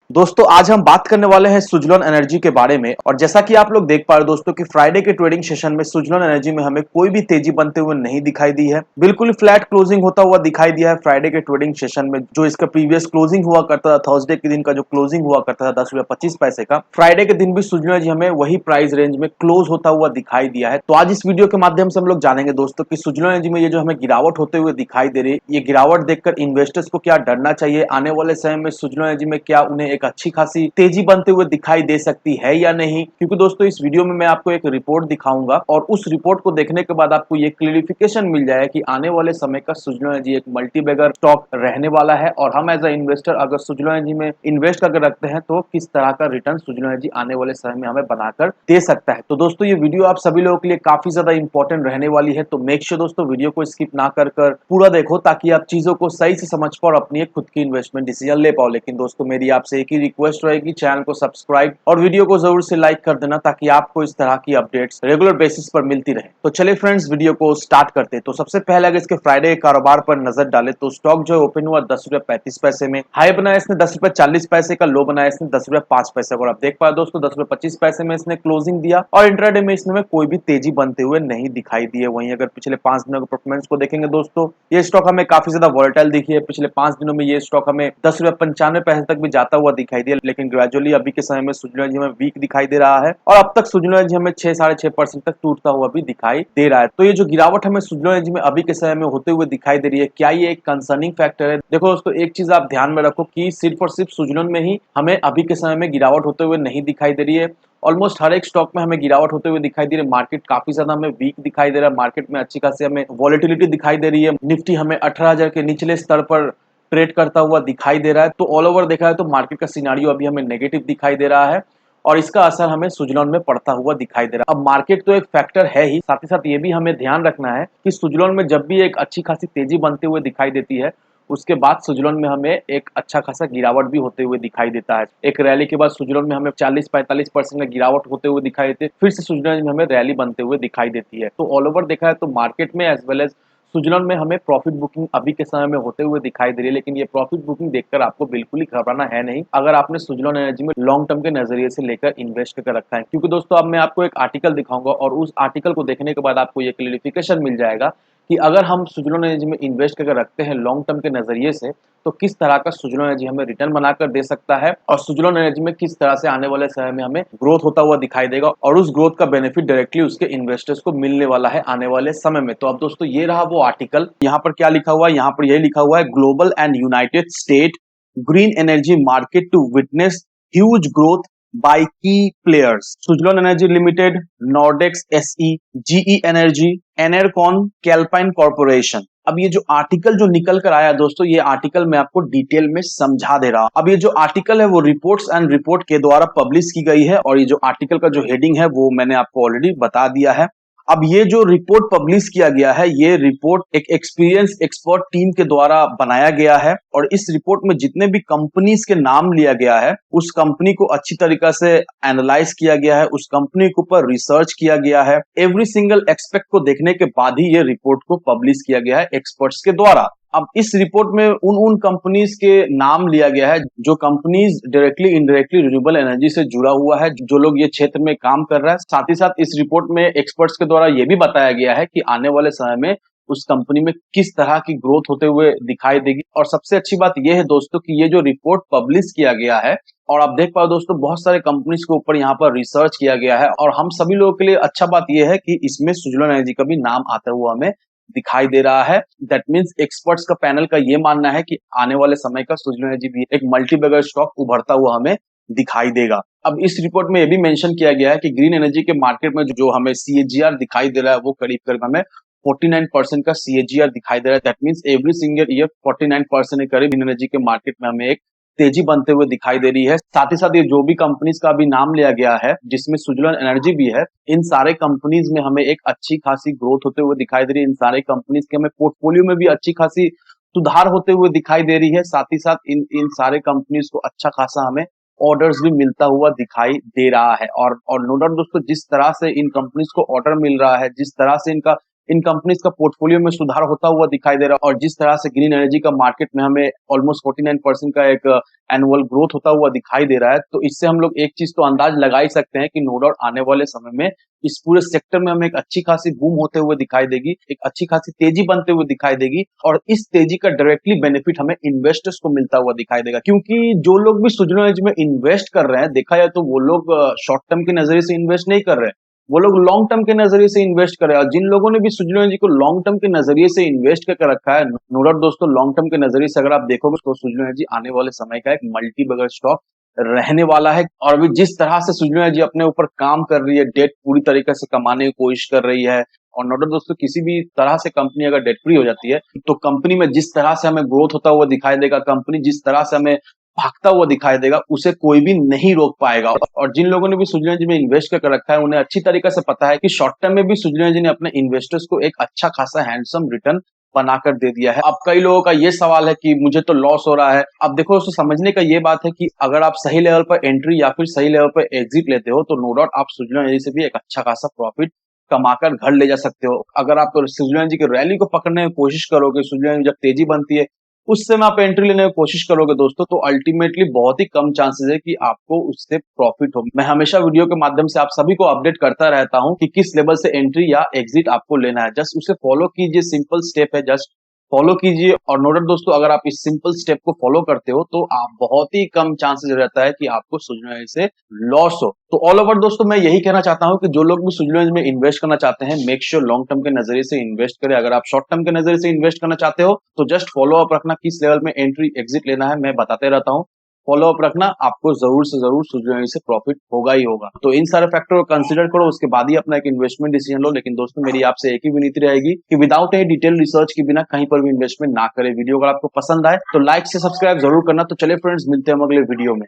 दोस्तों आज हम बात करने वाले हैं सुजलोन एनर्जी के बारे में। और जैसा कि आप लोग देख पा रहे हो दोस्तों कि फ्राइडे के ट्रेडिंग सेशन में सुजलोन एनर्जी में हमें कोई भी तेजी बनते हुए नहीं दिखाई दी है, बिल्कुल फ्लैट क्लोजिंग होता हुआ दिखाई दिया है। फ्राइडे के ट्रेडिंग सेशन में जो इसका प्रीवियस क्लोजिंग हुआ करता था, थर्सडे के दिन का जो क्लोजिंग हुआ करता था 10 रुपए 25 पैसे का, फ्राइडे के दिन भी सुजलोन एनर्जी हमें वही प्राइस रेंज में क्लोज होता हुआ दिखाई दिया है। तो आज इस वीडियो के माध्यम से हम लोग जानेंगे दोस्तों कि सुजलोन एनर्जी में ये जो हमें गिरावट होते हुए दिखाई दे रही है, ये गिरावट देखकर इन्वेस्टर्स को क्या डरना चाहिए, आने वाले समय में सुजलोन एनर्जी में क्या उन्हें एक अच्छी खासी तेजी बनते हुए दिखाई दे सकती है या नहीं। क्योंकि दोस्तों इस वीडियो में मैं आपको एक रिपोर्ट दिखाऊंगा और उस रिपोर्ट को देखने के बाद आपको ये क्लियरिफिकेशन मिल जाएगा कि आने वाले समय का सुजलोन एनर्जी एक मल्टीबैगर स्टॉक रहने वाला है और हम एज अ इन्वेस्टर अगर सुजलोन एनर्जी में इन्वेस्ट अगर रखते हैं तो किस तरह का रिटर्न सुजलोन एनर्जी आने वाले समय में हमें बनाकर दे सकता है। तो दोस्तों ये वीडियो आप सभी लोगों के लिए काफी ज्यादा इंपॉर्टेंट रहने वाली है, तो मेक श्योर दोस्तों वीडियो को स्किप ना कर पूरा देखो ताकि आप चीजों को सही से समझ पाओ और अपनी एक खुद की इन्वेस्टमेंट डिसीजन ले पाओ। लेकिन दोस्तों मेरी आपसे एक ही रिक्वेस्ट रहेगी, चैनल को सब्सक्राइब और वीडियो को जरूर से लाइक कर देना ताकि आपको इस तरह की अपडेट्स रेगुलर बेसिस पर मिलती रहे। तो चलिए फ्रेंड्स वीडियो को स्टार्ट करते हैं। तो सबसे पहले अगर इसके फ्राइडे के कारोबार पर नजर डाले तो स्टॉक जो ओपन हुआ 10 रुपए 35 पैसे में, हाई बनाया इसने 10 रुपए 40 पैसे का, लो बनाया इसने 10 रुपए 5 पैसे का। और आप देख पाए दोस्तों 10 रुपए 25 पैसे में इसने क्लोजिंग दिया और इंट्राडे में इसमें कोई भी तेजी बनते हुए नहीं दिखाई दी है। वहीं अगर पिछले 5 दिनों के परफॉर्मेंस को देखेंगे दोस्तों, ये स्टॉक हमें काफी ज्यादा वॉलेटाइल दिखी है। पिछले 5 दिनों में ये स्टॉक हमें 10 रुपए 95 पैसे तक भी जाता हुआ दिखाई दिया, लेकिन ग्रेजुअली अभी के समय में सुजलोन एनर्जी हमें वीक दिखाई दे रहा है और अब तक सुजलोन एनर्जी हमें 6 साढ़े 6% तक टूटता हुआ भी दिखाई दे रहा है। तो ये जो गिरावट हमें सुजलोन एनर्जी में अभी के समय में होते हुए दिखाई दे रही है, क्या ये एक कंसर्निंग फैक्टर है? देखो दोस्तों एक चीज आप ध्यान में रखो कि सिर्फ और सिर्फ सुजलोन में ही हमें अभी के समय में गिरावट होते हुए नहीं दिखाई दे रही है। ऑलमोस्ट हर एक स्टॉक में हमें गिरावट होते हुए दिखाई दे रही है। मार्केट काफी ज्यादा हमें वीक दिखाई दे रहा है, मार्केट में अच्छी खासी हमें वॉलेटिलिटी दिखाई दे रही है। निफ्टी हमें 18,000 के निचले स्तर पर ट्रेड करता हुआ दिखाई दे रहा है। तो ऑल ओवर देखा है तो मार्केट का सिनारियो अभी हमें नेगेटिव दिखाई दे रहा है और इसका असर हमें सुजलोन में पड़ता हुआ दिखाई दे रहा है। अब मार्केट तो एक फैक्टर है ही, साथ ही साथ ये भी हमें ध्यान रखना है कि सुजलोन में जब भी एक अच्छी खासी तेजी बनते हुए दिखाई देती है, उसके बाद सुजलोन में हमें एक अच्छा खासा गिरावट भी होते हुए दिखाई देता है। एक रैली के बाद सुजलोन में हमें 40-45% का गिरावट होते हुए दिखाई देती है, फिर से सुजलोन में हमें रैली बनते हुए दिखाई देती है। तो ऑल ओवर देखा है तो मार्केट में एज वेल एज सुजलोन में हमें प्रॉफिट बुकिंग अभी के समय में होते हुए दिखाई दे रही है। लेकिन ये प्रॉफिट बुकिंग देखकर आपको बिल्कुल ही घबराना है नहीं अगर आपने सुजलोन एनर्जी में लॉन्ग टर्म के नजरिए से लेकर इन्वेस्ट कर रखा है। क्योंकि दोस्तों अब मैं आपको एक आर्टिकल दिखाऊंगा और उस आर्टिकल को देखने के बाद आपको ये क्लियरिफिकेशन मिल जाएगा कि अगर हम सुजलोन एनर्जी में इन्वेस्ट करके रखते हैं लॉन्ग टर्म के नजरिए से, तो किस तरह का सुजलोन एनर्जी हमें रिटर्न बनाकर दे सकता है और सुजलोन एनर्जी में किस तरह से आने वाले समय में हमें ग्रोथ होता हुआ दिखाई देगा और उस ग्रोथ का बेनिफिट डायरेक्टली उसके इन्वेस्टर्स को मिलने वाला है आने वाले समय में। तो अब दोस्तों ये रहा वो आर्टिकल। यहाँ पर क्या लिखा हुआ है? यहाँ पर यही लिखा हुआ है, global and United State green energy market to witness huge growth by key players, Suzlon energy limited, Nordex SE, GE energy, Enercon, Calpine corporation. अब ये जो आर्टिकल जो निकल कर आया दोस्तों, ये आर्टिकल मैं आपको डिटेल में समझा दे रहा हूं। अब ये जो आर्टिकल है वो रिपोर्ट्स एंड रिपोर्ट के द्वारा पब्लिश की गई है और ये जो आर्टिकल का जो हेडिंग है वो मैंने आपको ऑलरेडी बता दिया है। अब ये जो रिपोर्ट पब्लिश किया गया है, ये रिपोर्ट एक एक्सपीरियंस एक्सपर्ट टीम के द्वारा बनाया गया है और इस रिपोर्ट में जितने भी कंपनीज के नाम लिया गया है, उस कंपनी को अच्छी तरीका से एनालाइज किया गया है, उस कंपनी के ऊपर रिसर्च किया गया है। एवरी सिंगल एक्सपेक्ट को देखने के बाद ही ये रिपोर्ट को पब्लिश किया गया है एक्सपर्ट्स के द्वारा। अब इस रिपोर्ट में उन कंपनीज के नाम लिया गया है जो companies directly indirectly renewable energy से जुड़ा हुआ है, जो लोग ये क्षेत्र में काम कर रहा है। साथ ही साथ इस रिपोर्ट में एक्सपर्ट्स के द्वारा ये भी बताया गया है कि आने वाले समय में उस कंपनी में किस तरह की ग्रोथ होते हुए दिखाई देगी। और सबसे अच्छी बात यह है दोस्तों कि ये जो रिपोर्ट पब्लिश किया गया है और आप देख पाओ दोस्तों बहुत सारे कंपनीज के ऊपर यहाँ पर रिसर्च किया गया है और हम सभी लोगों के लिए अच्छा बात यह है कि इसमें सुजलोन एनर्जी का भी नाम आता हुआ हमें दिखाई दे रहा है। दैट मीन्स एक्सपर्ट्स का पैनल का ये मानना है कि आने वाले समय का सुजलोन एनर्जी भी एक मल्टीबैगर स्टॉक उभरता हुआ हमें दिखाई देगा। अब इस रिपोर्ट में ये भी मेंशन किया गया है कि ग्रीन एनर्जी के मार्केट में जो हमें सीएजीआर दिखाई दे रहा है वो करीब करीब हमें 49% का सीएजीआर दिखाई दे रहा है। That means every single year 49% के करीब ग्रीन एनर्जी के मार्केट में हमें एक तेजी बनते हुए दिखाई दे रही है। साथ ही साथ ये जो भी कंपनीज का भी नाम लिया गया है जिसमें सुजलोन एनर्जी भी है, इन सारे कंपनीज में हमें एक अच्छी खासी ग्रोथ होते हुए दिखाई दे रही है। इन सारे कंपनीज के हमें पोर्टफोलियो में भी अच्छी खासी सुधार होते हुए दिखाई दे रही है। साथ ही साथ इन इन सारे कंपनीज को अच्छा खासा हमें ऑर्डर्स भी मिलता हुआ दिखाई दे रहा है। और नो डाउट दोस्तों जिस तरह से इन कंपनीज को ऑर्डर मिल रहा है, जिस तरह से इनका इन कंपनीज का पोर्टफोलियो में सुधार होता हुआ दिखाई दे रहा है। और जिस तरह से ग्रीन एनर्जी का मार्केट में हमें ऑलमोस्ट 49% का एक एनुअल ग्रोथ होता हुआ दिखाई दे रहा है, तो इससे हम लोग एक चीज तो अंदाज लगा ही सकते हैं कि नो डाउट आने वाले समय में इस पूरे सेक्टर में हमें एक अच्छी खासी बूम होते हुए दिखाई देगी, एक अच्छी खासी तेजी बनते हुए दिखाई देगी। और इस तेजी का डायरेक्टली बेनिफिट हमें इन्वेस्टर्स को मिलता हुआ दिखाई देगा, क्योंकि जो लोग भी सुजलाम एनर्जी में इन्वेस्ट कर रहे हैं, देखा जाए तो वो लोग शॉर्ट टर्म के नजरिए से इन्वेस्ट नहीं कर रहे हैं, वो लोग लॉन्ग टर्म के नजरिए से इन्वेस्ट कर रहे हैं। और जिन लोगों ने भी सुजलाम एनर्जी को लॉन्ग टर्म के नजरिए से इन्वेस्ट करके रखा है, नो डाउट दोस्तों, लॉन्ग टर्म के नजरिए से अगर आप देखोगे तो सुजलाम एनर्जी आने वाले समय का एक मल्टी बगर स्टॉक रहने वाला है। और अभी जिस तरह से सुजलाम एनर्जी अपने ऊपर काम कर रही है, डेट पूरी तरीके से कमाने की कोशिश कर रही है। और नो डाउट दोस्तों, किसी भी तरह से कंपनी अगर डेट फ्री हो जाती है तो कंपनी में जिस तरह से हमें ग्रोथ होता हुआ दिखाई देगा, कंपनी जिस तरह से हमें भागता हुआ दिखाई देगा, उसे कोई भी नहीं रोक पाएगा। और जिन लोगों ने भी सुजलाम एनर्जी में इन्वेस्ट करके रखा है, उन्हें अच्छी तरीके से पता है कि शॉर्ट टर्म में भी सुजलाम एनर्जी ने अपने इन्वेस्टर्स को एक अच्छा खासा हैंडसम रिटर्न बनाकर दे दिया है। अब कई लोगों का ये सवाल है कि मुझे तो लॉस हो रहा है। अब देखो, उसको समझने का ये बात है कि अगर आप सही लेवल पर एंट्री या फिर सही लेवल पर एग्जिट लेते हो, तो नो डाउट आप सुजलाम एनर्जी से भी एक अच्छा खासा प्रॉफिट कमाकर घर ले जा सकते हो। अगर आप सुजलाम एनर्जी की रैली को पकड़ने की कोशिश करोगे, सुजलाम एनर्जी जब तेजी बनती है उस समय आप एंट्री लेने की कोशिश करोगे दोस्तों, तो अल्टीमेटली बहुत ही कम चांसेस है कि आपको उससे प्रॉफिट होगी। मैं हमेशा वीडियो के माध्यम से आप सभी को अपडेट करता रहता हूं कि किस लेवल से एंट्री या एग्जिट आपको लेना है। जस्ट उसे फॉलो कीजिए, सिंपल स्टेप है, जस्ट फॉलो कीजिए। और नो डाउट दोस्तों, अगर आप इस सिंपल स्टेप को फॉलो करते हो तो आप बहुत ही कम चांसेस रहता है कि आपको सुजलाम एनर्जी से लॉस हो। तो ऑल ओवर दोस्तों, मैं यही कहना चाहता हूं कि जो लोग भी सुजलाम एनर्जी में इन्वेस्ट करना चाहते हैं, मेक श्योर लॉन्ग टर्म के नजरिए से इन्वेस्ट करें। अगर आप शॉर्ट टर्म के नजरिए से इन्वेस्ट करना चाहते हो तो जस्ट फॉलो अप रखना, किस लेवल में एंट्री एग्जिट लेना है मैं बताते रहता हूं। फॉलो अप रखना, आपको जरूर से जरूर सुजलाम एनर्जी से प्रॉफिट होगा ही होगा। तो इन सारे फैक्टर को कंसीडर करो, उसके बाद ही अपना एक इन्वेस्टमेंट डिसीजन लो। लेकिन दोस्तों, मेरी आपसे एक ही विनती रहेगी कि विदाउट एनी डिटेल रिसर्च के बिना कहीं पर भी इन्वेस्टमेंट ना करें। वीडियो अगर आपको पसंद आए तो लाइक से सब्सक्राइब जरूर करना। तो चले फ्रेंड्स, मिलते हैं हम अगले वीडियो में।